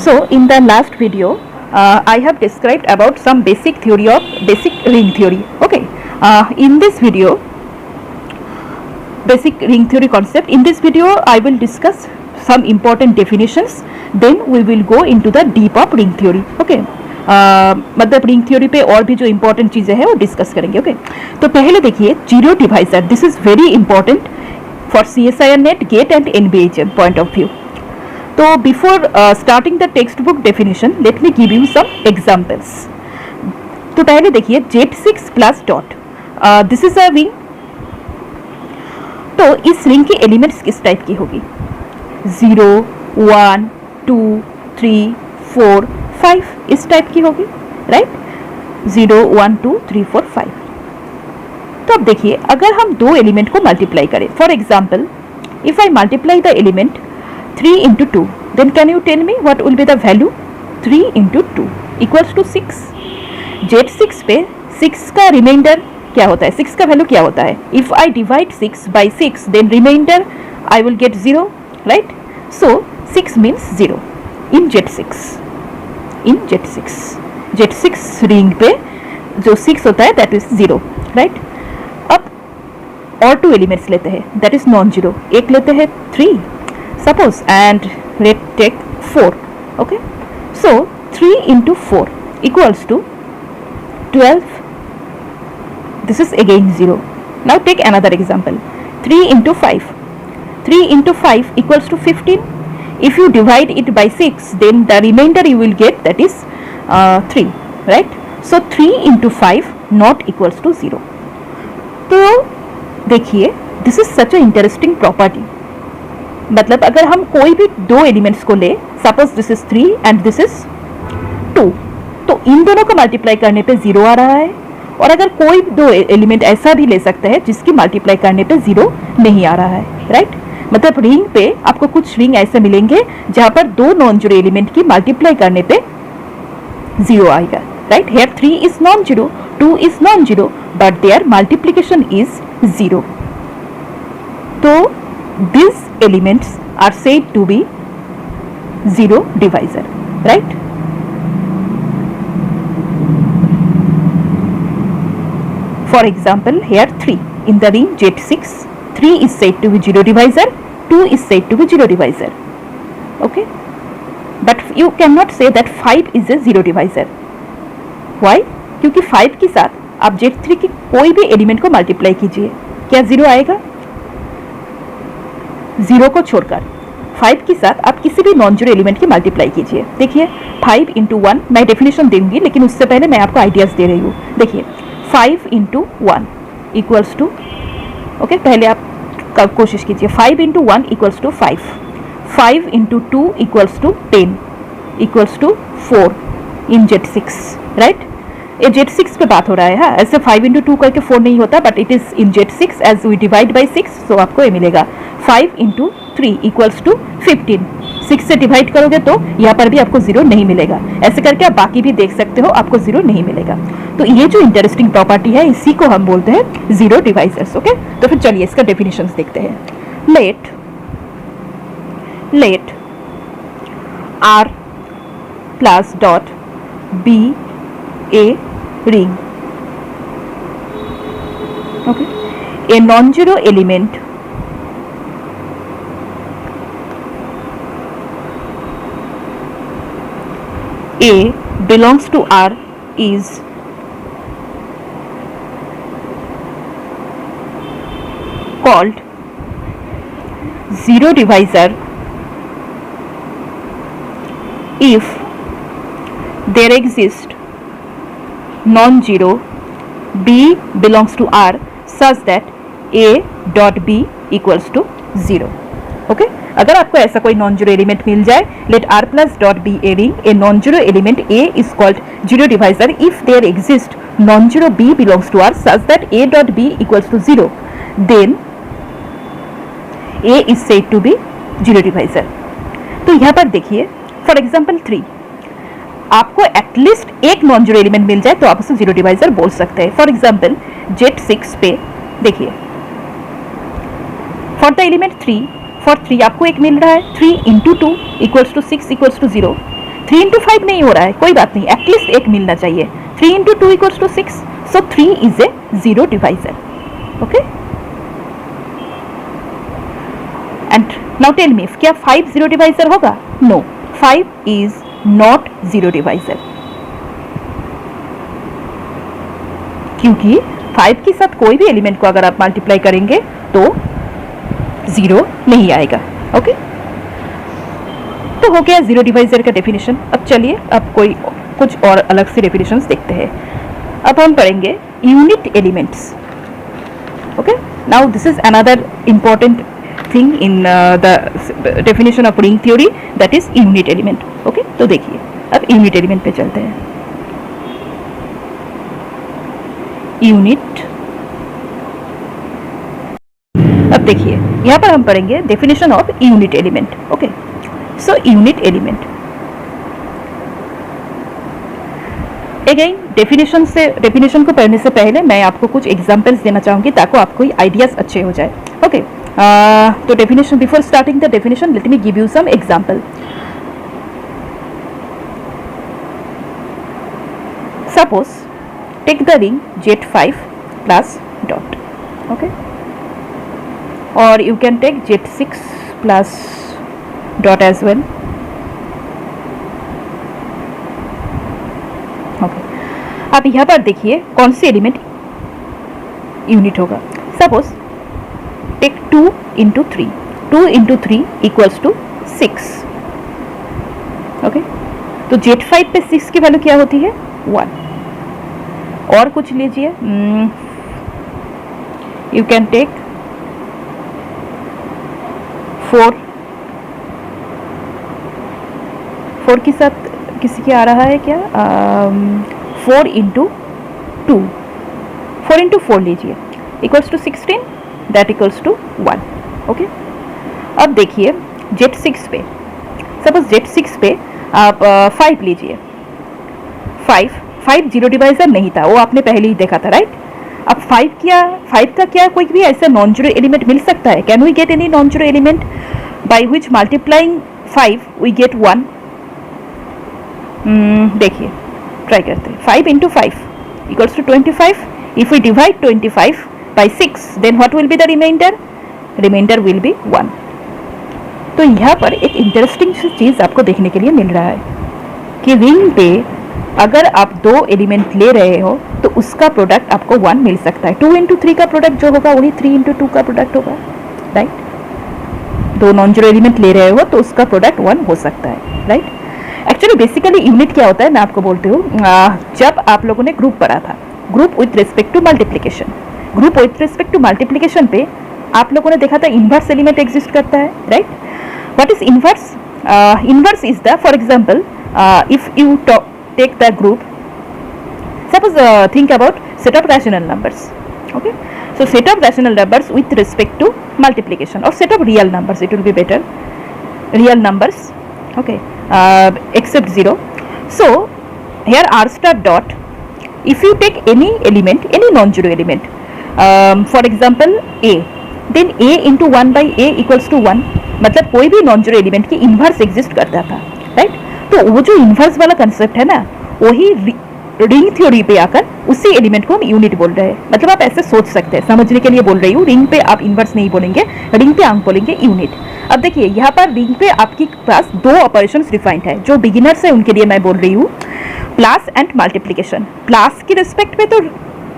So in the last video, I have described about some basic theory of basic ring theory. Okay, in this video, basic ring theory concept. In this video, I will discuss some important definitions. Then we will go into the deep of ring theory. Okay, मतलब ring theory पे और भी जो important चीज़ें हैं वो discuss करेंगे. Okay, तो पहले देखिए zero divisor. This is very important for CSIR NET GATE and NBHM point of view. तो before starting the text book definition, let me give you some examples. तो पहले देखिए Z6 plus dot. This is a ring. तो इस ring की elements किस type की होगी? 0, 1, 2, 3, 4, 5 इस टाइप की होगी, राइट? 0, 1, 2, 3, 4, 5. तो अब देखिए अगर हम दो एलिमेंट को मल्टीप्लाई करें, for example if I multiply the element 3 into 2, then can you tell me what will be the value? 3 into 2 equals to 6. Z6 पे 6 का रिमाइंडर क्या होता है? 6 का वैल्यू क्या होता है? If I divide 6 by 6, then remainder I will get 0, right? So 6 means 0 in Z6. In Z6 ring पे जो 6 होता है that is 0, right? अब और टू एलिमेंट्स लेते हैं, that is नॉन जीरो. एक लेते हैं 3 suppose and let's take 4. Okay, so 3 into 4 equals to 12. This is again 0. Now take another example. 3 into 5. 3 into 5 equals to 15. If you divide it by 6, then the remainder you will get, that is 3, right? So 3 into 5 not equals to 0. तो देखिए this is such a interesting property. मतलब अगर हम कोई भी दो elements को ले, suppose this is 3 and this is 2, तो इन दोनों को मल्टीप्लाई करने पे 0 आ रहा है. और अगर कोई दो एलिमेंट ऐसा भी ले सकते हैं जिसकी मल्टीप्लाई करने पे 0 नहीं आ रहा है, राइट? मतलब रिंग पे आपको कुछ रिंग ऐसे मिलेंगे जहां पर दो नॉन जीरो एलिमेंट की मल्टीप्लाई करने पे 0 आएगा, right? Here 3 is non zero, 2 is non zero, but there multiplication is 0. तो these elements are said to be zero divisor, right? For example, here 3 in the ring Z6, 3 is said to be zero divisor, 2 is said to be zero divisor. Okay, but you cannot say that 5 is a zero divisor. Why? क्योंकि 5 के साथ आप Z3 की कोई भी element को multiply कीजिए, क्या 0 आएगा? 0 को छोड़कर 5 के साथ आप किसी भी नॉन जीरो एलिमेंट की मल्टीप्लाई कीजिए. देखिए 5 into 1, मैं डेफिनेशन दूंगी लेकिन उससे पहले मैं आपको आइडियाज दे रही हूँ. देखिए 5 into 1 इक्वल्स टू, ओके, पहले आप कोशिश कीजिए. 5 into 1 equals to 5. 5 into 2 equals to 10 equals to 4 in Z6, right? ये Z6 पे बात हो रहा है. हाँ, ऐसे 5 into 2 करके 4 नहीं होता, but it is in Z6 as we divide by 6, so आपको ये मिलेगा 5 into 3 इक्वल्स टू 15. 6 से डिवाइड करोगे तो यहाँ पर भी आपको 0 नहीं मिलेगा. ऐसे करके आप बाकी भी देख सकते हो, आपको 0 नहीं मिलेगा. तो ये जो इंटरेस्टिंग प्रॉपर्टी है इसी को हम बोलते हैं जीरो डिवाइजर्स. ओके, तो फिर चलिए इसका डेफिनेशंस देखते हैं. Let R plus dot be a ring. Okay, a non-zero element A belongs to R is called zero divisor if there exists non-zero B belongs to R such that A dot B equals to 0. Okay, अगर आपको ऐसा कोई non zero element मिल जाए, let R plus dot be a ring, a non-zero element A is called zero divisor if there exists non-zero B belongs to R such that A dot B equals to 0, then A is said to be zero divisor. तो यहाँ पर देखिए for example 3, आपको at least एक non zero element मिल जाए तो आप उसे जीरो डिवाइजर बोल सकते हैं. फॉर एग्जाम्पल Z6 पे देखिए फॉर द एलिमेंट 3, फॉर 3 आपको एक मिल रहा है. 3 into 2 equals to 6 equals to 0. 3 into 5 नहीं हो रहा है, कोई बात नहीं, एटलीस्ट एक मिलना चाहिए. 3 into 2 equals to 6. So 3 is a zero divisor. Okay, and now tell me, क्या 5 जीरो डिवाइजर होगा? No, 5 is not zero divisor, क्योंकि 5 के साथ कोई भी एलिमेंट को अगर आप मल्टीप्लाई करेंगे तो जीरो नहीं आएगा. ओके, तो हो गया जीरो डिवाइजर का डेफिनेशन. अब चलिए अब कोई कुछ और अलग से डेफिनेशंस देखते हैं. अब हम पढ़ेंगे unit elements. Okay, now this is another important thing in the definition of ring theory, that is unit element. Okay, तो देखिए अब यूनिट एलिमेंट पे चलते हैं. यूनिट, अब देखिए यहाँ पर हम पढ़ेंगे definition of unit element. Okay, so unit element, again definition को पढ़ने से पहले मैं आपको कुछ एग्जांपल्स देना चाहूंगी ताकि आपको आइडियाज अच्छे हो जाए. ओके, तो definition, before starting the definition, let me give you some example. Suppose take the ring Z5 plus dot. Okay, or you can take Z6 plus dot as well. Okay, अब यहाँ पर देखिए कौन सी element unit होगा. Suppose take 2 into 3. 2 into 3 equals to 6. Okay, तो Z5 पे 6 की value क्या होती है? 1. और कुछ लीजिए, यू कैन टेक 4. 4 के साथ किसी के आ रहा है क्या? 4 into 2. 4 into 4 लीजिए, equals to 16. That equals to 1. Okay, अब देखिए Z6 पे, सपोज Z6 पे आप 5 लीजिए. 5 जीरो डिवाइजर नहीं था, वो आपने पहले ही देखा था, राइट? अब 5 का क्या कोई भी ऐसा नॉन जीरो एलिमेंट मिल सकता है? Can we get any non zero element by which multiplying 5 we get 1? देखिए ट्राई करते हैं. 5 into 5 equals to 25. If we divide 25 by 6, then what will be the remainder? Remainder will be 1. तो यहाँ पर एक इंटरेस्टिंग चीज आपको देखने के लिए मिल रहा है कि रिंग पे अगर आप 2 एलिमेंट ले रहे हो तो उसका प्रोडक्ट आपको 1 मिल सकता है. 2 इंटू 3 का प्रोडक्ट जो होगा वही 3 इंटू 2 का प्रोडक्ट होगा, राइट? 2 नॉन जीरो एलिमेंट ले रहे हो तो उसका प्रोडक्ट 1 हो सकता है, राइट? एक्चुअली बेसिकली यूनिट क्या होता है मैं आपको बोलती हूँ. जब आप लोगों ने ग्रुप पढ़ा था, group with respect to multiplication, group with respect to multiplication पे आप लोगों ने देखा था इन्वर्स एलिमेंट एग्जिस्ट करता है, right? What is inverse? Inverse is the, for example, if you take the group, suppose think about set of rational numbers. Okay, so set of rational numbers with respect to multiplication, और set of real numbers, it will be better, real numbers. Okay, except 0. So here r star dot, if you take any element, any non-zero element, for example a, then a into 1 by a equals to 1. मतलब कोई भी non zero element की inverse exist करता था, right? तो वो जो inverse वाला कंसेप्ट है ना, वही रिंग थ्योरी पे आकर उसी एलिमेंट को हम यूनिट बोल रहे हैं. मतलब आप ऐसे सोच सकते हैं, समझने के लिए बोल रही हूँ. रिंग पे आप इन्वर्स नहीं बोलेंगे, रिंग पे आप बोलेंगे यूनिट. अब देखिए यहाँ पर रिंग पे आपके पास 2 ऑपरेशंस डिफाइंड है. जो बिगिनर्स है उनके लिए मैं बोल रही हूँ प्लस एंड मल्टीप्लीकेशन. प्लस की रिस्पेक्ट पे तो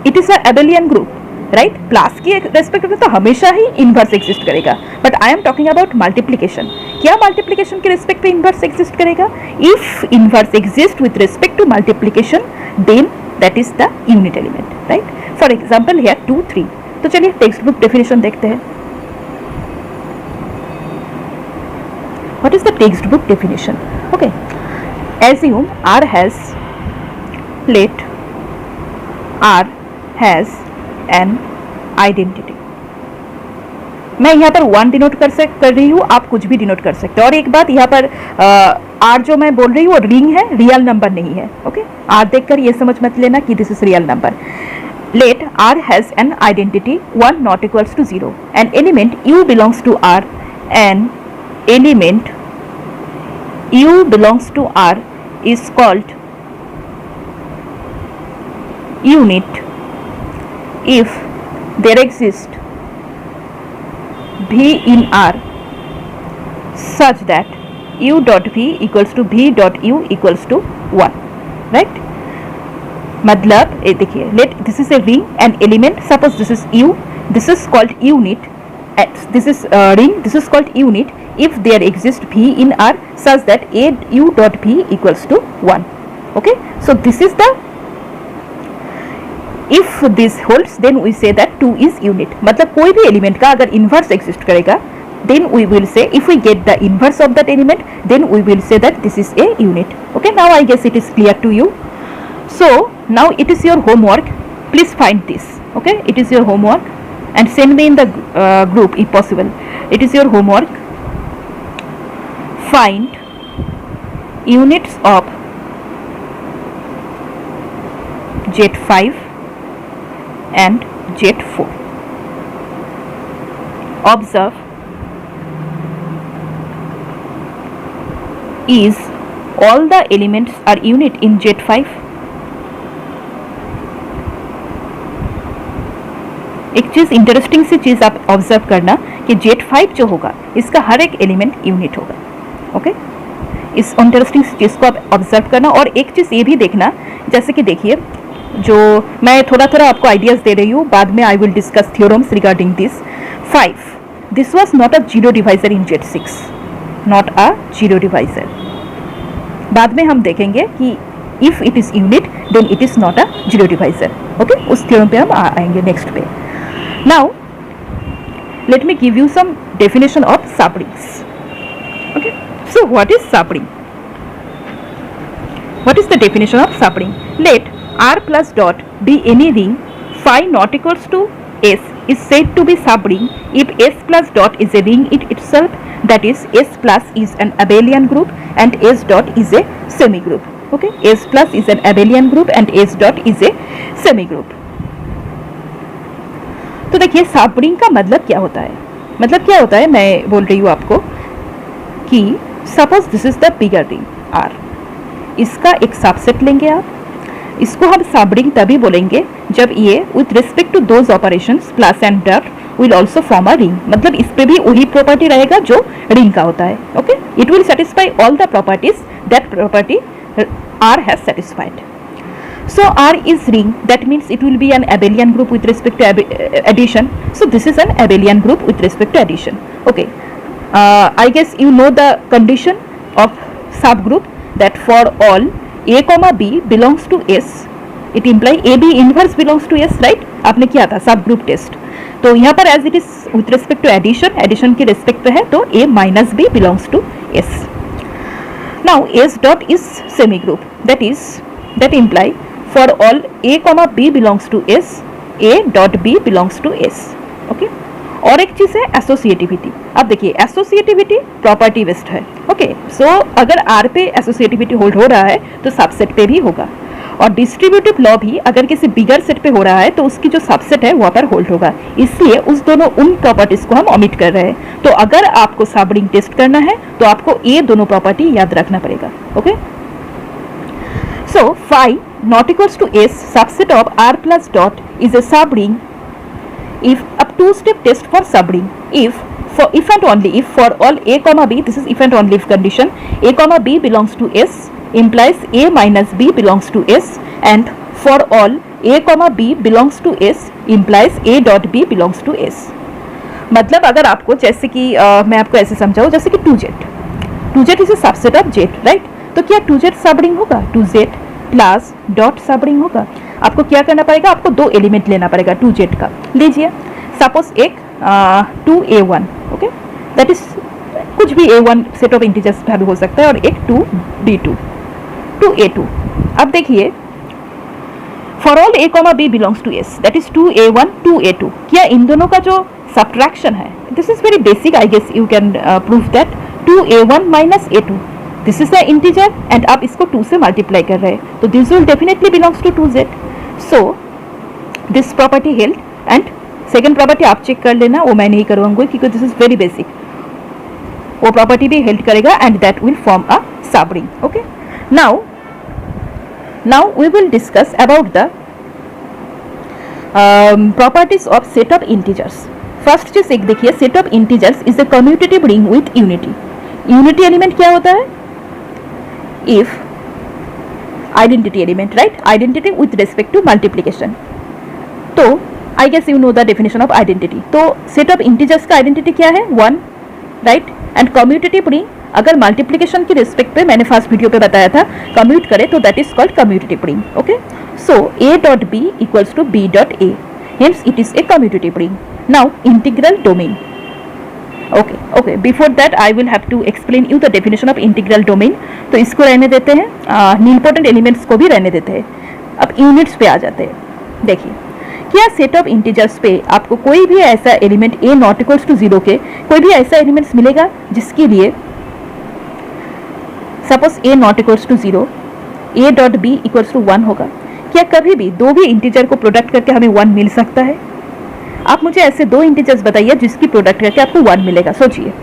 it is a abelian group, right? Plus की रेस्पेक्ट में तो हमेशा ही इन्वर्स एग्जिस्ट करेगा. But I am talking about multiplication. क्या मल्टीप्लीकेशन के रेस्पेक्ट पे इन्वर्स एग्जिस्ट करेगा? If inverse exist with respect to multiplication, then that is the unit element, right? For example here 2, 3. तो चलिए टेक्स्ट बुक डेफिनेशन देखते हैं. What is the text book definition? Okay, assume R has, let R has an identity. मैं यहाँ पर 1 denote कर रही हूँ, आप कुछ भी डिनोट कर सकते हो. और एक बात यहाँ पर R जो मैं बोल रही हूँ वो रिंग है, रियल नंबर नहीं है. ओके, R देखकर ये समझ मत लेना कि this is real number. Let R has an identity 1 not equals to 0. An element U belongs to R. An element U belongs to R is called unit if there exists V in R such that U dot V equals to V dot U equals to 1, right? मतलब ये देखिए, let this is a ring and element, suppose this is U, this is called unit, this is ring, this is called unit if there exists V in R such that A U dot V equals to 1. Okay, so this is the, if this holds then we say that 2 is unit. मतलब कोई भी element का अगर inverse exist करेगा then we will say, if we get the inverse of that element then we will say that this is a unit. Okay, now I guess it is clear to you. So now it is your homework, please find this. Okay, it is your homework and send me in the group if possible. It is your homework. Find units of Z5 and Z4. Observe, is all the elements are unit in Z5? एक चीज़ interesting सी चीज़ आप observe करना कि Z5 जो होगा इसका हर एक element unit होगा. Okay, इस इंटरेस्टिंग सी चीज़ को आप ऑब्जर्व करना. और एक चीज़ ये भी देखना, जैसे कि देखिए, जो मैं थोड़ा थोड़ा आपको आइडियाज़ दे रही हूँ, बाद में I will discuss theorems regarding this. 5, this was not a zero divisor in Z6, not a zero divisor. बाद में हम देखेंगे कि if it is unit then it is not a zero divisor. Okay, उस थ्योरम पे हम आएंगे next पे. Now let me give you some definition of subrings. Okay, so what is subring? What is the definition of subring? Let R plus dot be any ring phi not equals to S is said to be subring if S plus dot is a ring itself, that is S plus is an abelian group and S dot is a semigroup. Okay, S plus is an abelian group and S dot is a semigroup. तो देखिए subring का मतलब क्या होता है. मतलब क्या होता है, मैं बोल रही हूँ आपको कि suppose this is the bigger ring R, इसका एक सबसेट लेंगे आप. इसको हम सबरिंग तभी बोलेंगे जब ये with respect to those operations plus and dot will also form a ring. मतलब इस पे भी वही प्रॉपर्टी रहेगा जो रिंग का होता है. Okay, it will satisfy all the properties that property R has satisfied. So R is ring, that means it will be an abelian group with respect to addition. So this is an abelian group with respect to addition. Okay, I guess you know the condition of subgroup, that for all A comma B belongs to S, it imply AB inverse belongs to S, right? आपने किया था सब group test. तो यहाँ पर as it is with respect to addition, addition के respect पे है, तो A minus B belongs to S. Now S dot is semi group, that imply for all A comma B belongs to S, A dot B belongs to S. Okay, और एक चीज़ है associativity. अब देखिए associativity property based है. Okay, सो अगर R पे associativity hold हो रहा है तो सबसेट पे भी होगा. और डिस्ट्रीब्यूटिव लॉ भी अगर किसी बिगर सेट पे हो रहा है तो उसकी जो सबसेट है वहाँ पर होल्ड होगा. इसलिए उन प्रॉपर्टीज को हम ओमिट कर रहे हैं. तो अगर आपको सबरिंग टेस्ट करना है तो आपको ये दोनों प्रॉपर्टी याद रखना पड़ेगा. Okay, so phi not equals to S subset of R plus dot is a subring if a two-step test for subring, if and only if for all A comma B, this is if and only if condition, A comma B belongs to S implies A minus B belongs to S, and for all A comma B belongs to S implies A dot B belongs to S. मतलब अगर आपको जैसे कि मैं आपको ऐसे समझाऊँ, जैसे कि 2Z is a subset of Z, right? तो क्या 2Z सबरिंग होगा? 2Z प्लस डॉट सबरिंग होगा. आपको क्या करना पड़ेगा, आपको दो एलिमेंट लेना पड़ेगा 2Z का. लीजिए सपोज एक 2A1, ओके, दैट इज कुछ भी A1 set of integers value हो सकता है, और एक 2B2, 2A2. अब देखिए for all A comma B belongs to S, that is 2A1 2A2. क्या इन दोनों का जो सब्ट्रैक्शन है, this is very basic, I guess you can prove that 2A1 minus A2, this is the integer and आप इसको 2 से multiply कर रहे हैं, तो this will definitely belongs to 2Z. So this property held. And second property आप check कर लेना, वो मैं नहीं करूँगा क्योंकि दिस इज वेरी बेसिक. वो प्रॉपर्टी भी हेल्ड करेगा and that will form a subring. Okay, now now we will discuss about the properties of set of integers. First चीज एक देखिए, set of integers is a commutative ring with unity. Unity element क्या होता है? If identity element, right? Identity with respect to multiplication. तो I guess you know the definition of identity. तो set of integers का identity क्या है? 1, right? And commutative ring अगर multiplication के रिस्पेक्ट पे मैंने फर्स्ट वीडियो पे बताया था कम्यूट करे तो that is called commutative ring. Okay, so a dot b equals to b dot a, hence it is a commutative ring. Now integral domain. Okay, before that I will have to explain you the definition of integral domain. तो इसको रहने देते हैं, important elements को भी रहने देते हैं. अब यूनिट्स पे आ जाते हैं. देखिए, क्या सेट ऑफ इंटीजर्स पे आपको कोई भी ऐसा element a not equals to 0 के कोई भी ऐसा एलिमेंट्स मिलेगा जिसके लिए suppose a not equals to 0, a dot b equals to 1 होगा. क्या कभी भी दो भी इंटीजर को प्रोडक्ट करके हमें 1 मिल सकता है? आप मुझे ऐसे दो इंटीजर्स बताइए जिसकी प्रोडक्ट करके आपको 1 मिलेगा. सोचिए.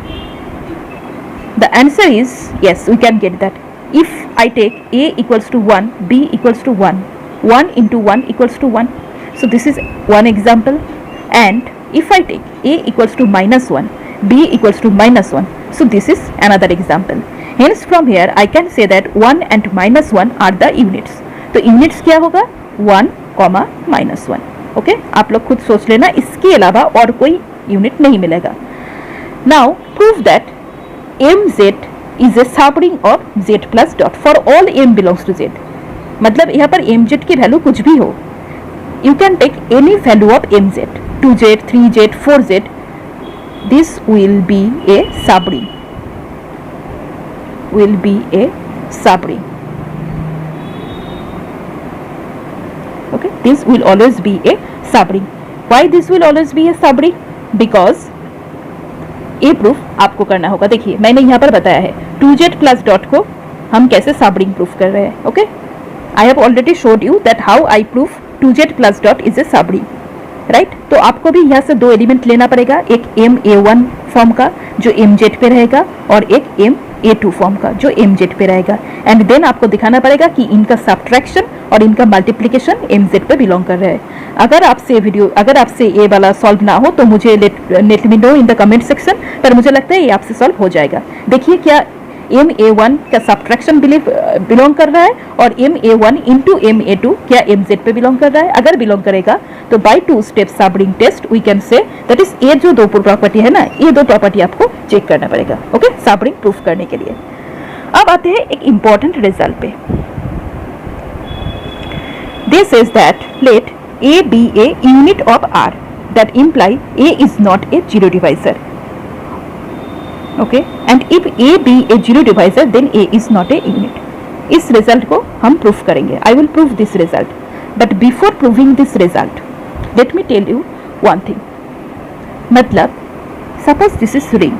The answer is yes, we can get that. If I take a equals to 1, b equals to 1, 1 into 1 equals to 1. So this is one example. And if I take a equals to -1, b equals to -1, so this is another example. Hence from here I can say that 1 and -1 are the units. तो units क्या होगा? 1, -1. Okay, आप लोग खुद सोच लेना, इसके अलावा और कोई यूनिट नहीं मिलेगा. Now prove that mz is a subring of z plus dot for all m belongs to z. मतलब यहाँ पर mz की वैल्यू कुछ भी हो, you can take any value of mz, 2z, 3z, 4z, this will be a subring, will be a subring. Okay, this will always be a subring. Why this will always be a subring? Because a proof आपको करना होगा. देखिए, मैंने यहाँ पर बताया है 2z plus dot को हम कैसे सबरिंग प्रूफ कर रहे हैं. Okay, I have already showed you that how I prove 2z plus dot is a subring, right? तो आपको भी यहाँ से दो एलिमेंट लेना पड़ेगा, एक ma1 फॉर्म का जो mz पे रहेगा और एक ma2 फॉर्म का जो mz पे रहेगा. एंड देन आपको दिखाना पड़ेगा कि इनका सब्ट्रैक्शन और इनका मल्टीप्लिकेशन mz पे बिलोंग कर रहा है. अगर आपसे ये वाला सॉल्व ना हो तो मुझे let me know in the comment section, पर मुझे लगता है ये आपसे सॉल्व हो जाएगा. देखिए, क्या ma1 का सब्ट्रैक्शन बिलोंग कर रहा है और ma1 इंटू ma2 क्या mz पे बिलोंग कर रहा है? अगर बिलोंग करेगा तो by 2 step subring test we can say that is ये जो दो प्रॉपर्टी है ना, ये दो प्रॉपर्टी आपको चेक करना पड़ेगा. ओके, सबरिंग प्रूफ करने के लिए. अब आते हैं एक इंपॉर्टेंट रिजल्ट पे. This is that let a be a unit of r, that imply a is not a zero divisor. Okay, and if a be a zero divisor then a is not a unit. इस result को हम proof करेंगे. I will prove this result, but before proving this result let me tell you one thing. मतलब suppose this is ring.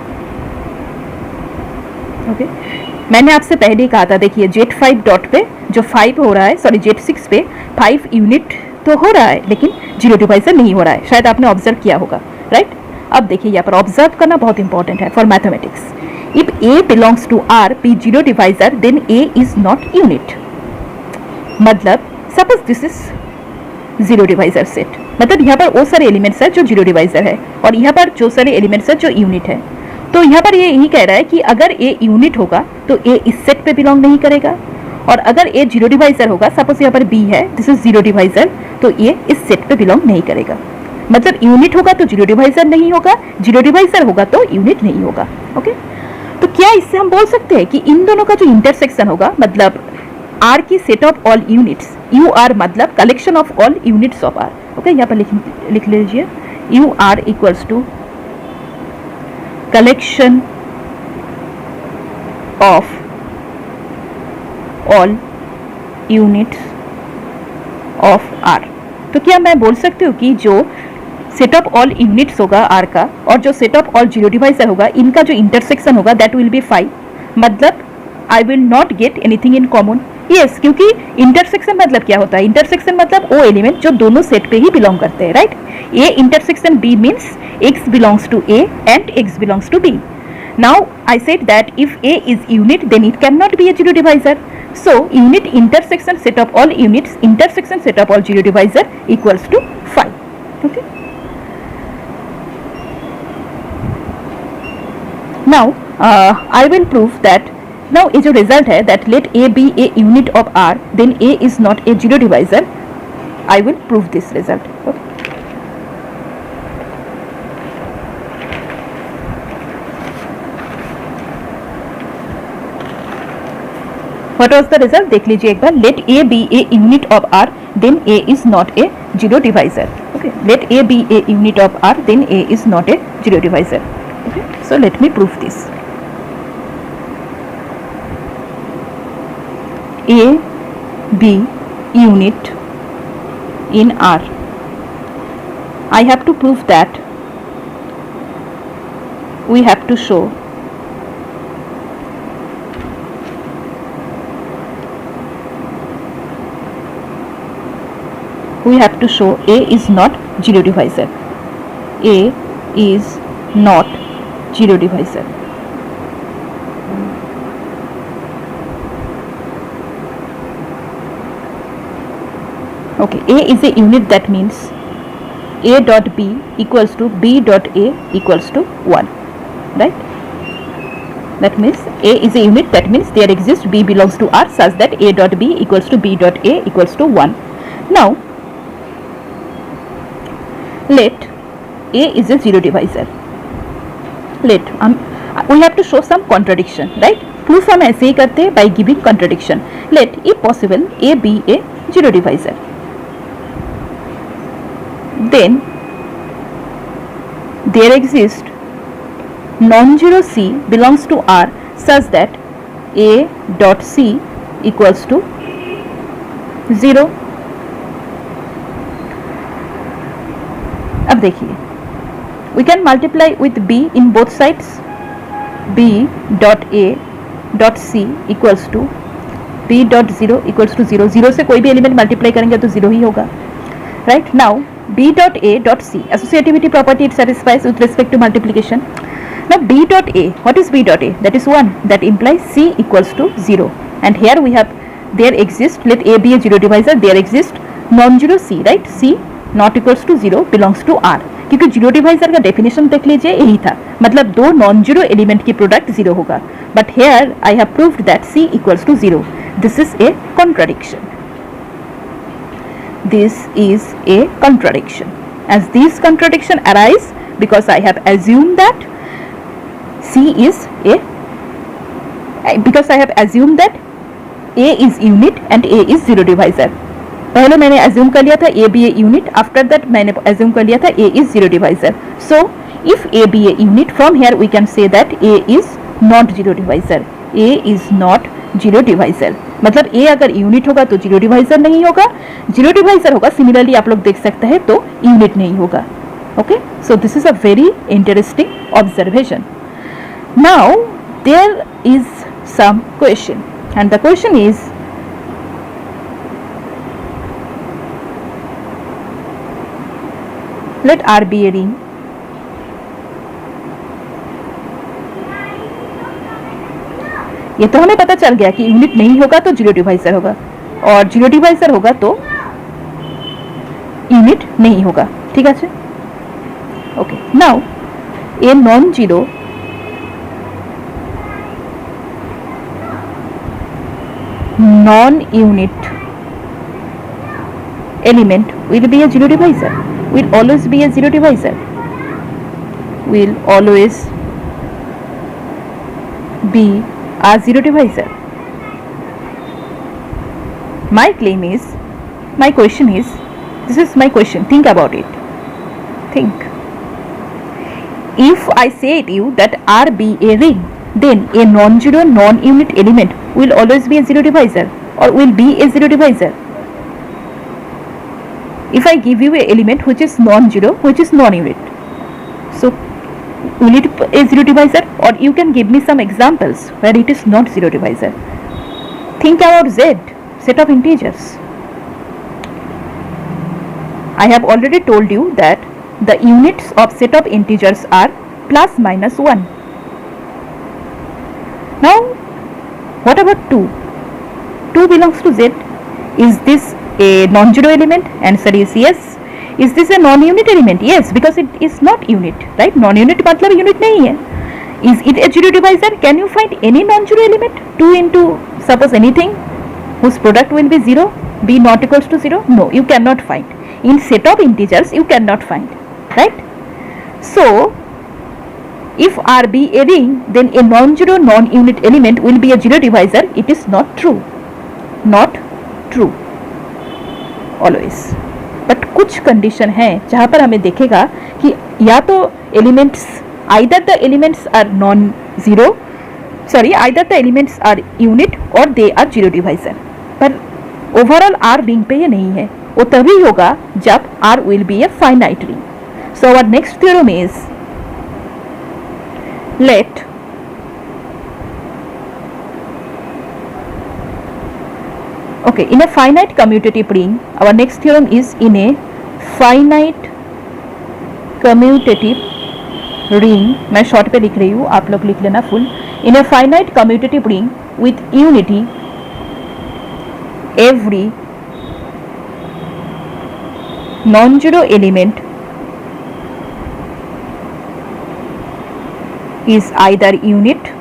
Okay, मैंने आपसे पहले ही कहा था, देखिए Z5 डॉट पे जो 5 हो रहा है, सॉरी Z6 पे 5 यूनिट तो हो रहा है लेकिन जीरो डिवाइजर नहीं हो रहा है. शायद आपने ऑब्जर्व किया होगा, राइट? अब देखिए, यहाँ पर ऑब्जर्व करना बहुत इंपॉर्टेंट है for mathematics. If a belongs to r be zero divisor then a is not unit. मतलब suppose this is zero divisor set, मतलब यहाँ पर वो सारे एलिमेंट्स है जो जीरो डिवाइजर है और यहाँ पर जो सारे एलिमेंट्स है जो यूनिट है. तो यहाँ पर ये यही कह रहा है कि अगर a यूनिट होगा तो a इस सेट पे बिलोंग नहीं करेगा, और अगर a जीरो डिवाइजर होगा, सपोज यहाँ पर b है, दिस इज जीरो डिवाइजर, तो ये इस सेट पे बिलोंग नहीं करेगा. मतलब यूनिट होगा तो जीरो डिवाइजर नहीं होगा, जीरो डिवाइजर होगा तो यूनिट नहीं होगा. ओके, तो क्या इससे हम बोल सकते हैं कि इन दोनों का जो इंटरसेक्शन होगा, मतलब R की set of all units, U R मतलब collection of all units of R. Okay, यहाँ पर लिख लीजिए, U R equals to collection of all units of R. तो क्या मैं बोल सकती हूँ कि जो सेट ऑफ ऑल यूनिट्स होगा R का और जो set of all zero divisor होगा, इनका जो इंटरसेक्शन होगा दैट विल बी 5. मतलब I will not get anything in common. Yes, क्योंकि इंटरसेक्शन मतलब क्या होता है? इंटरसेक्शन मतलब वो एलिमेंट जो दोनों सेट पे ही बिलोंग करते हैं, right? A intersection B means x belongs to a and x belongs to b. Now I said that if a is unit then it cannot be a zero divisor. So unit intersection set of all units intersection set of all zero divisor equals to 5. Okay. Now I will prove that now ये जो result है that let A be a unit of R then A is not a zero divisor. I will prove this result. Okay. What was the result? देख लीजिए एक बार. Let A be a unit of R, then A is not a zero divisor. Okay. Let A be a unit of R, then A is not a zero divisor. Okay. So let me prove this. A be unit in R. I have to prove that we have to show A is not zero divisor. A is not zero divisor. Okay, A is a unit, that means A dot B equals to B dot A equals to 1, right? That means A is a unit, that means there exists B belongs to R such that A dot B equals to B dot A equals to 1. Now let A is a zero divisor. Let we have to show some contradiction, right? Proof हम ऐसे ही करते हैं by giving contradiction. Let if possible A be a zero divisor. Then there exists non-zero C belongs to R such that A dot C equals to 0. अब देखिए, we can multiply with B in both sides. B dot A dot C equals to B dot 0 equals to 0. 0 से कोई भी element multiply करेंगे तो 0 ही होगा, right? Now B dot A dot C, associativity property, it satisfies with respect to multiplication. Now B dot A, what is B dot A? That is 1. That implies C equals to 0. And here we have, there exists, let A be a zero divisor, there exists non-zero C, right? C not equals to 0 belongs to R. क्योंकि zero divisor का definition देख लीजिए, यही था, मतलब दो non zero element की product 0 होगा. But here I have proved that C equals to 0. This is a contradiction. This is a contradiction, as these contradiction arise because I have assumed that C is a, because I have assumed that A is unit and A is zero divisor. पहले मैंने assume कर लिया था A be a unit, after that मैंने assume कर लिया था A is zero divisor. So if A be a unit, from here we can say that A is not zero divisor. A is not zero divisor, मतलब A अगर unit होगा तो zero divisor नहीं होगा, zero divisor होगा similarly आप लोग देख सकते हैं तो यूनिट नहीं होगा. Okay, so this is a very interesting observation. Now there is some question and the question is let R be a ring. ये तो हमें पता चल गया कि यूनिट नहीं होगा तो जीरो डिवाइजर होगा और जीरो डिवाइजर होगा तो यूनिट नहीं होगा. ठीक है. Okay, now a non zero non unit element will be a zero divisor, will always be a zero divisor, will always be a zero divisor. My claim is, my question is, this is my question, think about it. Think. If I say to you that R be a ring, then a non-zero non-unit element will always be a zero divisor or will be a zero divisor. If I give you a element which is non-zero, which is non-unit, so will it be a zero divisor? Or you can give me some examples where it is not zero divisor. Think about Z, set of integers. I have already told you that the units of set of integers are plus minus 1. Now what about 2? 2 belongs to Z. Is this a non-zero element? Answer is yes. Is this a non-unit element? Yes, because it is not unit, right? Non-unit मतलब unit नहीं है. Is it a zero divisor? Can you find any non-zero element? 2 into suppose anything whose product will be 0, be not equals to 0? No, you cannot find. In set of integers you cannot find, right? So if R be a ring, then a non-zero non-unit element will be a zero divisor. It is not true. Not true always. But कुछ condition है जहाँ पर हमें देखेगा कि या तो elements either the elements are non-zero, sorry, either the elements are unit or they are zero divisor. पर ओवरऑल R रिंग पे ये नहीं है. वो तभी होगा जब R will be a finite ring. So our next theorem is, let okay, in a finite commutative ring, our next theorem is in a finite commutative ring. मैं शॉर्ट पे लिख रही हूँ, आप लोग लिख लेना full. In a finite commutative ring with unity, every non-zero element is either unit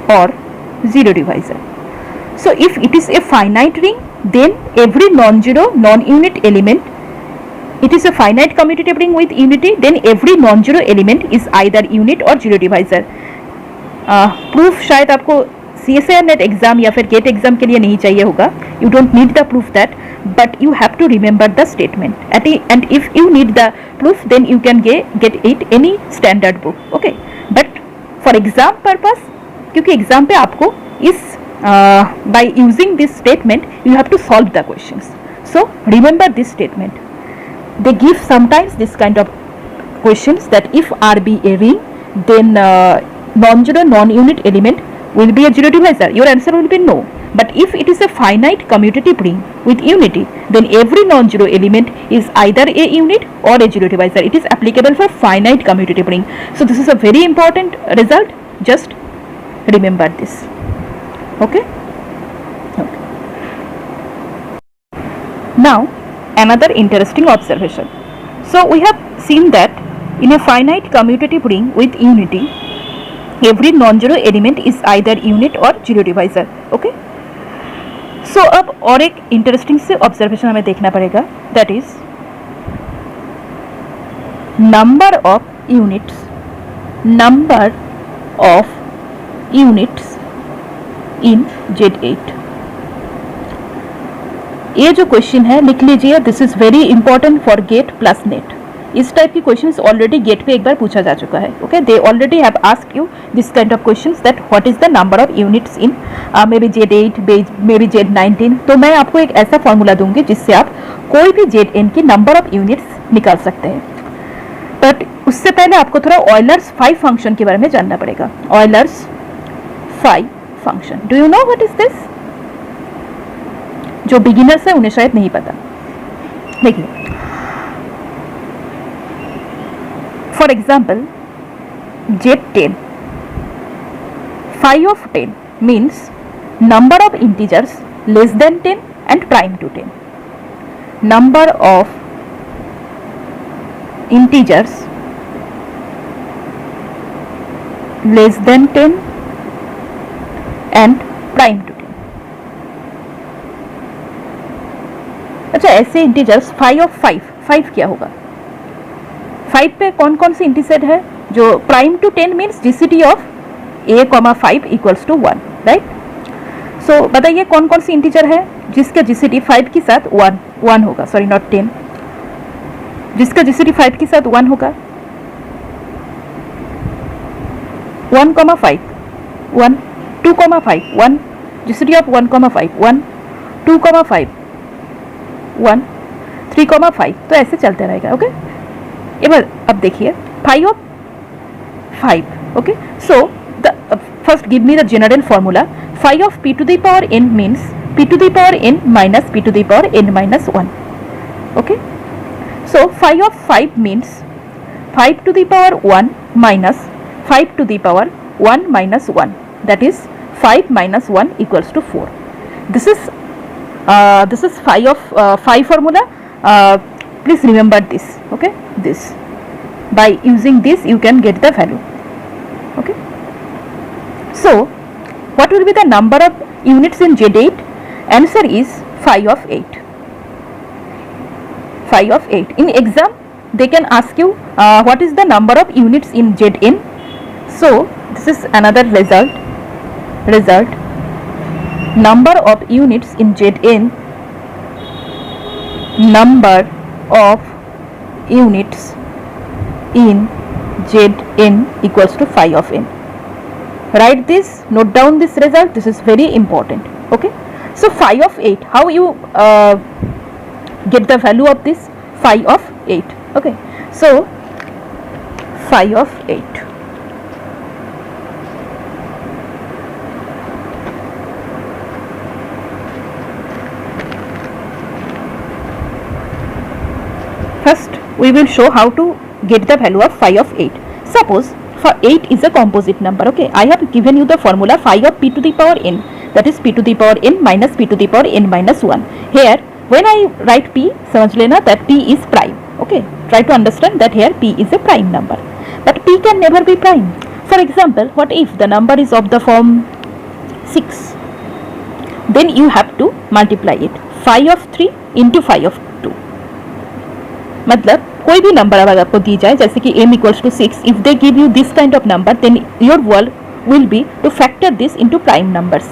or zero divisor. So if it is a finite ring, then every non-zero non-unit element, it is a finite commutative ring with unity, then every non-zero element is either unit or zero divisor. Proof शायद आपको CSIR net exam या फिर gate exam के लिए नहीं चाहिए होगा. You don't need the proof that, but you have to remember the statement. And if you need the proof, then you can get it any standard book. Okay, but for exam purpose, क्योंकि exam पे आपको इस by using this statement you have to solve the questions. So remember this statement. They give sometimes this kind of questions that if R be a ring, then non-zero non-unit element will be a zero divisor. Your answer will be no. But if it is a finite commutative ring with unity, then every non-zero element is either a unit or a zero divisor. It is applicable for finite commutative ring. So this is a very important result. Just remember this. Okay? Okay. Now another interesting observation. So we have seen that in a finite commutative ring with unity, every non-zero element is either unit or zero divisor. Okay. So अब और एक interesting से observation हमें देखना पड़ेगा, that is number of units in Z8. ये जो question है लिख लीजिए. This is very important for gate plus net. इस टाइप की क्वेश्चंस ऑलरेडी गेट पे एक बार पूछा जा चुका है. Okay, they already have asked you this kind of questions that what is the number of units in may be Z8, may be Z19. तो मैं आपको एक ऐसा फॉर्मूला दूंगी जिससे आप कोई भी Zn की नंबर ऑफ यूनिट्स निकाल सकते हैं. बट उससे पहले आपको थोड़ा ऑयलर्स 5 फंक्शन के बारे में जानना पड़ेगा. Euler's 5 function, do you know what is this? जो बिगिनर्स है उन्हें शायद नहीं पता. देखिए, for example Z10, 5 of 10 means number of integers less than 10 and prime to 10. Number of integers less than 10 and prime to 10. अच्छा, ऐसे इंटीजर्स 5 of 5 क्या होगा? 5 पे कौन कौन सी इंटीजर है? जो prime to 10 means GCD of a,5 equals to 1, right? So बताइए कौन कौन सी इंटीजर है जिसका जीसीटी 5 के साथ 1 होगा, सॉरी नॉट 10, जिसका जीसीटी 5 के साथ 1 होगा. 1,5 1, 2,5 1, जीसीटी ऑफ 1,5 1, 2,5 1, 3,5. तो ऐसे चलते रहेगा. ओके, अब देखिए 5 of 5. Okay, so the first give me the general formula. 5 of p to the power n means p to the power n minus p to the power n minus 1. Okay, so 5 of 5 means 5 to the power 1 minus 5 to the power 1 minus 1, that is 5 minus 1 equals to 4. This is phi formula. Please remember this. Okay, this, by using this you can get the value. Okay, so what will be the number of units in Z8? Answer is phi of 8. Phi of 8. In exam they can ask you what is the number of units in Zn. So this is another result. Number of units in Zn. Number of units in Zn equals to phi of n. Write this, note down this result. This is very important. Okay, so phi of 8, how you get the value of this? Phi of 8. Okay, so phi of 8. First we will show how to get the value of phi of 8. Suppose for 8 is a composite number. Okay, I have given you the formula phi of p to the power n, that is p to the power n minus p to the power n minus 1. Here when I write p, समझ लेना that p is prime. Okay, try to understand that here p is a prime number, but p can never be prime. For example, what if the number is of the form 6? Then you have to multiply it, phi of 3 into phi of 2. मतलब कोई भी number अगर आपको दी जाए, जैसे कि m equals to 6, if they give you this kind of number, then your work will be to factor this into prime numbers.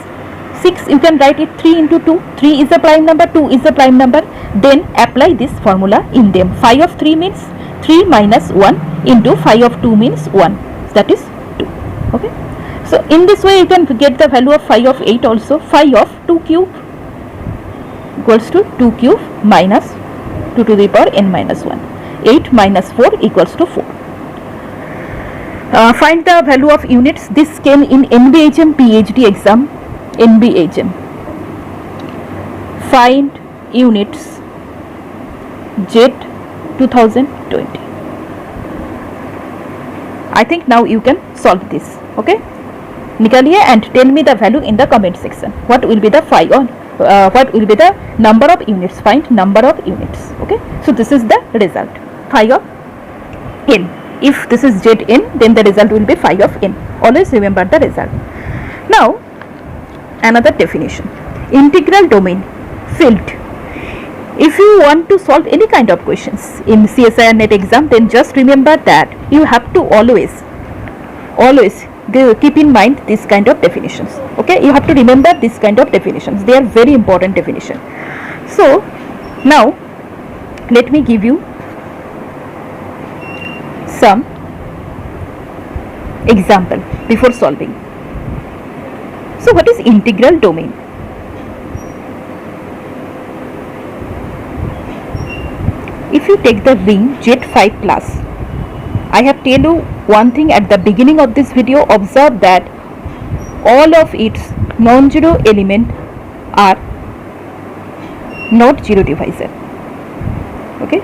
6 you can write it 3 into 2, 3 is a prime number, 2 is a prime number, then apply this formula in them. Phi of 3 means 3 minus 1 into phi of 2 means 1, that is 2. Okay, so in this way you can get the value of phi of 8 also. Phi of 2 cube equals to 2 cube minus 2 to the power n minus 1. 8 minus 4 equals to 4. Find the value of units. This came in NBHM PhD exam. NBHM. Find units Z 2020. I think now you can solve this. Okay, निकालिए and tell me the value in the comment section. What will be the phi on what will be the number of units? Find number of units. Okay, so this is the result, phi of n. If this is Zn, then the result will be phi of n. Always remember the result. Now another definition, integral domain field. If you want to solve any kind of questions in CSIR NET exam, then just remember that you have to always keep in mind this kind of definitions. Okay, you have to remember this kind of definitions. They are very important definition. So now let me give you some example before solving. So what is integral domain? If you take the ring Z5 plus, I have told you one thing at the beginning of this video. Observe that all of its non-zero element are not zero divisor. Okay,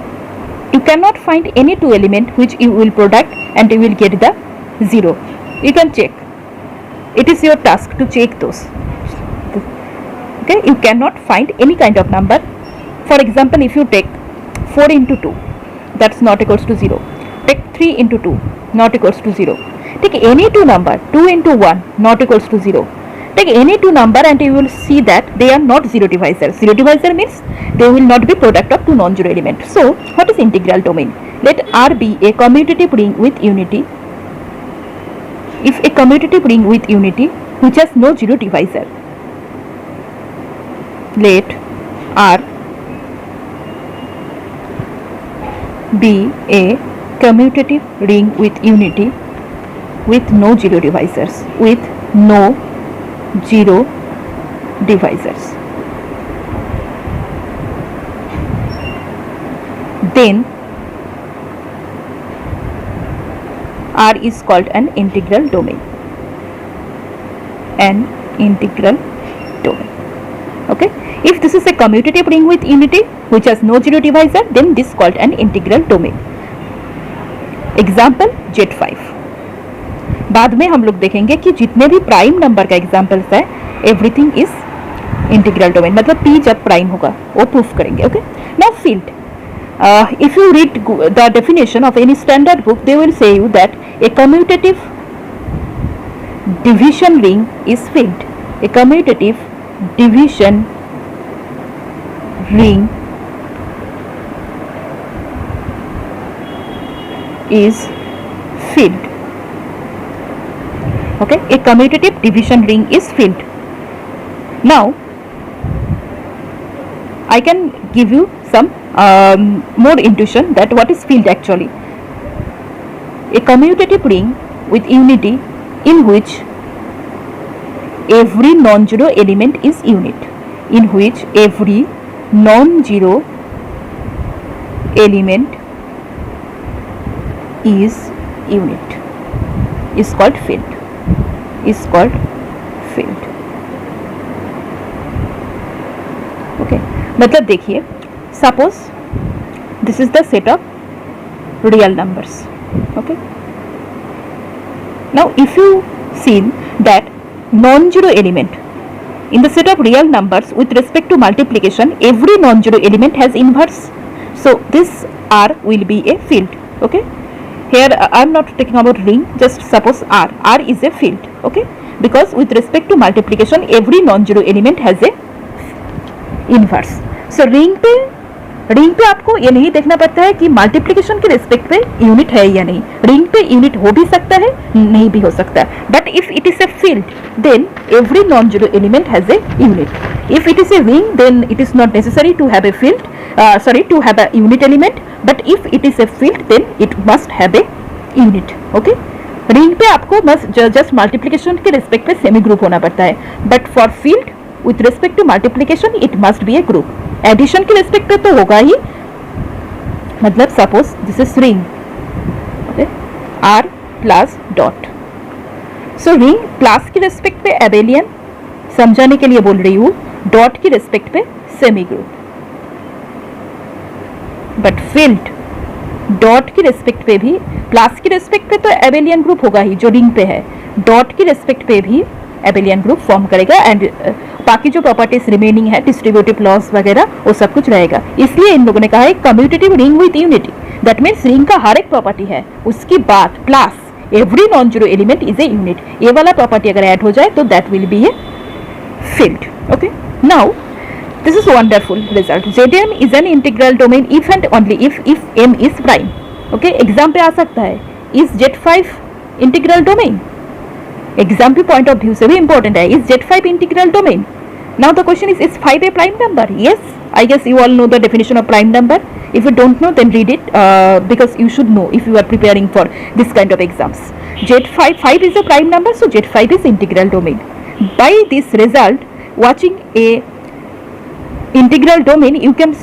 you cannot find any two element which you will product and you will get the zero. You can check. It is your task to check those. Okay, you cannot find any kind of number. For example, if you take 4 into 2, that's not equals to 0. Take 3 into 2, not equals to 0. Take any two number, 2 into 1, not equals to 0. Take any two number and you will see that they are not zero divisor. Zero divisor means they will not be product of two non-zero elements. So what is integral domain? Let R be a commutative ring with unity. If a commutative ring with unity which has no zero divisor, let R be a commutative ring with unity with no zero divisors, with no zero divisors, then R is called an integral domain. An integral domain. Okay, if this is a commutative ring with unity which has no zero divisor, then this is called an integral domain. Example Z5. बाद में हम लोग देखेंगे कि जितने भी prime number का examples है एवरीथिंग इज इंटीग्रल डोमेन, मतलब p जब प्राइम होगा वो प्रूफ करेंगे. Okay, now field. If you read the definition of any standard book, they will say you that a commutative division ring is filled. A commutative division ring is filled. Okay, a commutative division ring is filled. Now I can give you some more intuition that what is field actually. A commutative ring with unity in which every non-zero element is unit, in which every non-zero element is unit, is called field, is called field. Okay, मतलब देखिए, suppose this is the set of real numbers. Okay, now if you see that non-zero element in the set of real numbers with respect to multiplication, every non-zero element has inverse, so this R will be a field. Okay, here I am not talking about ring, just suppose R is a field. Okay, because with respect to multiplication every non-zero element has a inverse. So ring पे आपको ये नहीं देखना पड़ता है कि multiplication के respect पे यूनिट है या नहीं. रिंग पे यूनिट हो भी सकता है, नहीं भी हो सकता है. But if it is a field then every non zero element has a unit. If it is a ring then it is not necessary to have a field, to have a unit element. But if it is a field then it must have a unit. Okay, ring पे आपको बस just multiplication के respect पे semi group होना पड़ता है. But for field with respect to multiplication it must be a group. Addition के respect पे तो होगा ही, मतलब suppose this is ring. Okay, R plus dot. So ring plus के रिस्पेक्ट पे एबेलियन, समझाने के लिए बोल रही हूँ, डॉट के रिस्पेक्ट पे semi group. But field dot के रिस्पेक्ट पे भी, प्लस के रिस्पेक्ट पे तो एबेलियन ग्रुप होगा ही जो रिंग पे है, डॉट के रिस्पेक्ट पे भी एबेलियन ग्रुप फॉर्म करेगा. एंड बाकी जो प्रॉपर्टीज रिमेनिंग है, डिस्ट्रीब्यूटिव लॉस वगैरह, वो सब कुछ रहेगा. इसलिए इन लोगों ने कहा है commutative ring with unity. That means ring का हर एक प्रॉपर्टी है, उसकी बात plus every non zero element is a unit, ये वाला प्रॉपर्टी अगर ऐड हो जाए तो that will be a field. Okay, now this is wonderful result. Zm is an integral domain if and only if m is prime. Okay, exam पे आ सकता है, is Z5 integral domain. Exam के point of view से भी important है, is Z5 integral domain. Now the question is 5 a prime number? Yes, I guess you all know the definition of prime number. If you don't know then read it because you should know if you are preparing for this kind of exams. Z5 is a prime number, so Z5 is integral domain. By this result, watching a integral domain, you can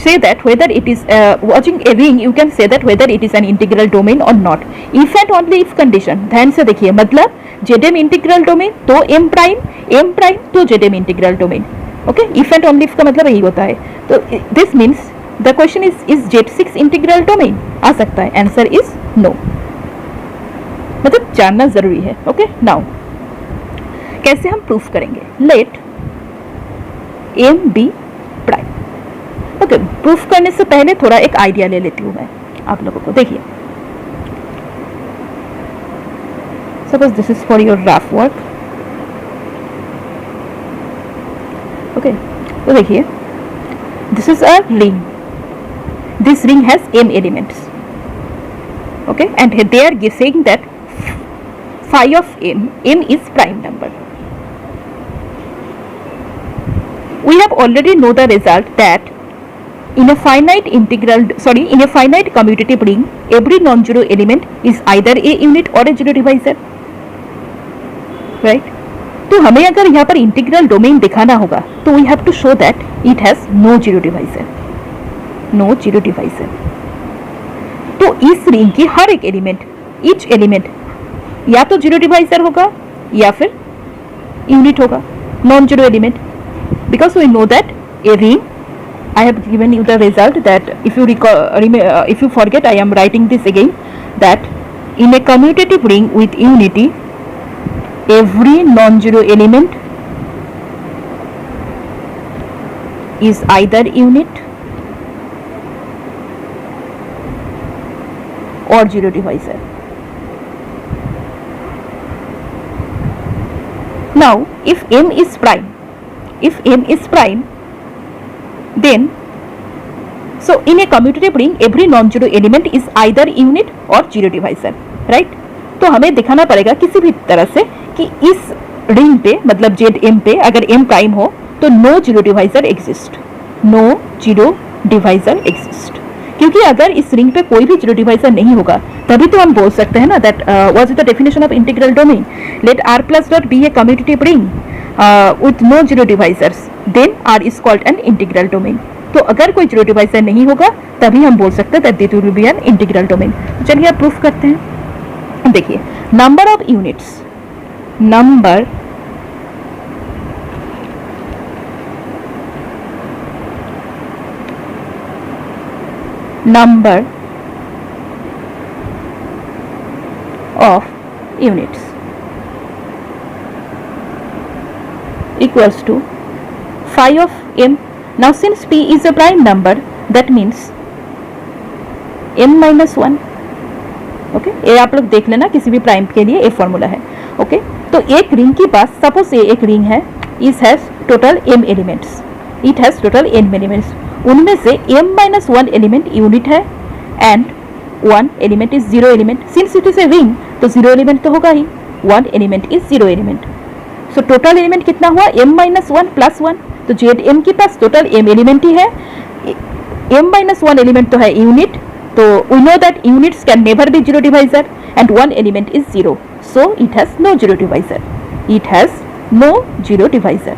say that whether it is watching a ring, you can say that whether it is an integral domain or not. If and only if condition. ध्यान से देखिए, मतलब Zm integral domain तो m prime तो Zm integral domain. Okay, if and only if का मतलब यही होता है. तो this means the question is Z6 integral domain? आ सकता है, आंसर इज नो. मतलब जानना जरूरी है. ओके, नाउ कैसे हम प्रूफ करेंगे? Let m be prime. Okay, proof करने से पहले थोड़ा एक आइडिया ले लेती हूँ मैं आप लोगों को. देखिए, suppose this is for your rough work. Okay, तो देखिए, this is a ring. This ring has m elements. Okay, and they are saying that phi of m is prime number. We have already know the result that in a finite commutative ring, every non-zero element is either a unit or a zero divisor, right? तो हमें अगर यहाँ पर integral domain दिखाना होगा तो we have to show that it has no zero divisor. तो इस रिंग की हर एक एलिमेंट, ईच एलिमेंट या तो जीरो डिवाइजर होगा या फिर यूनिट होगा, non zero element. Because we know that a ring, I have given you the result that if you forget, I am writing this again, that in a commutative ring with unity, every non-zero element is either unit or zero divisor. Now if m is prime, then so in a commutative ring every non-zero element is either unit or zero divisor, right? तो हमें दिखाना पड़ेगा किसी भी तरह से कि इस रिंग पे मतलब ZM पे अगर m प्राइम हो तो no zero divisor exist, no zero divisor exist. क्योंकि अगर इस रिंग पे कोई भी जीरो डिवाइजर नहीं होगा तभी तो हम बोल सकते हैं ना that what is the definition of integral domain, let r plus dot be a commutative ring with no zero divisors, then r is called an integral domain. तो अगर कोई जीरो डिवाइजर नहीं होगा तभी हम बोल सकते हैं that this will be N integral domain. चलिए आप प्रूफ करते हैं। देखिए number of units, number of units equals to phi of m. Now since p is a prime number, that means m minus 1. Okay, ये आप लोग देख लेना किसी भी प्राइम के लिए ये फॉर्मूला है। ओके, तो एक रिंग के पास सपोज ये एक रिंग है, इस has total m elements, it has total n elements, उनमें से m minus 1 एलिमेंट यूनिट है and 1 element is zero element. Since it is a ring तो जीरो एलिमेंट तो होगा ही, 1 element is zero element. So total element कितना हुआ, m minus 1 plus 1, तो ZM के पास टोटल m एलिमेंट ही है, m minus 1 एलिमेंट तो है यूनिट, तो we know that units can never be zero divisor and 1 element is zero, so it has no zero divisor, it has no zero divisor,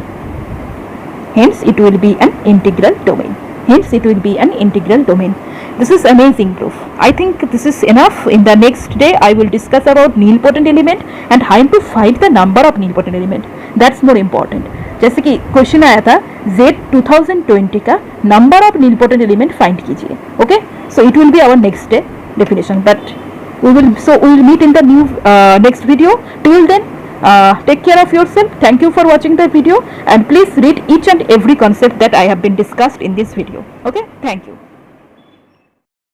hence it will be an integral domain, hence it will be an integral domain. This is amazing proof. I think this is enough. In the next day I will discuss about nilpotent element and how to find the number of nilpotent element. That's more important. जैसे कि question आया था Z 2020 का number of nilpotent element find कीजिए। Okay, so it will be our next day definition, but we will meet in the new next video. Till then, take care of yourself. Thank you for watching the video and please read each and every concept that I have been discussed in this video. Okay, thank you.